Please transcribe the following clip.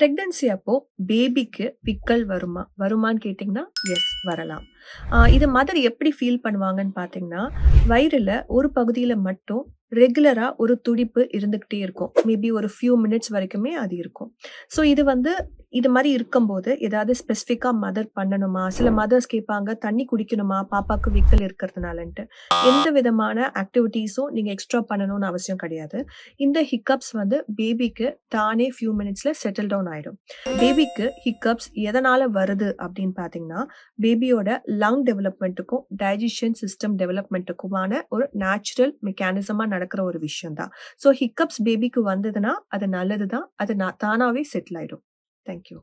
Pregnancy அப்போ பேபிக்கு விக்கல் வருமா? வருமான்னு கேட்டீங்கன்னா, எஸ் வரலாம். இது மதர் எப்படி ஃபீல் பண்ணுவாங்கன்னு பார்த்தீங்கன்னா, வயிறுல ஒரு பகுதியில மட்டும் ரெகுலரா ஒரு துடிப்பு இருந்துகிட்டே இருக்கும். மேபி ஒரு ஃபியூ மினிட்ஸ் வரைக்குமே அது இருக்கும். ஸோ இது மாரி இருக்கும்போது, ஏதாவது ஸ்பெசிஃபிக்கா மதர் பண்ணணுமா? சில மதர்ஸ் கேட்பாங்க, "தண்ணி குடிக்கணுமா? பாப்பாக்கு விக்கல் இருக்கிறதுனாலன்ட்டு." எந்த விதமான ஆக்டிவிட்டீஸும் நீங்க எக்ஸ்ட்ரா பண்ணணும்னு அவசியம் கிடையாது. இந்த ஹிக்கப்ஸ் வந்து பேபிக்கு தானே ஃபியூ மினிட்ஸ்ல செட்டில் டவுன் ஆயிடும். பேபிக்கு ஹிக்கப்ஸ் எதனால வருது அப்படின்னு பார்த்தீங்கன்னா, பேபியோட லங் டெவலப்மென்ட்டுக்கும், டைஜெஷன் சிஸ்டம் டெவலப்மென்ட்டுக்குமான ஒரு நேச்சுரல் மெக்கானிசமா நடக்கிற ஒரு விஷயம் தான். ஸோ ஹிக்கப்ஸ் பேபிக்கு வந்ததுன்னா, அது நல்லது தான். அது தானாவே செட்டில் ஆயிடும். Thank you.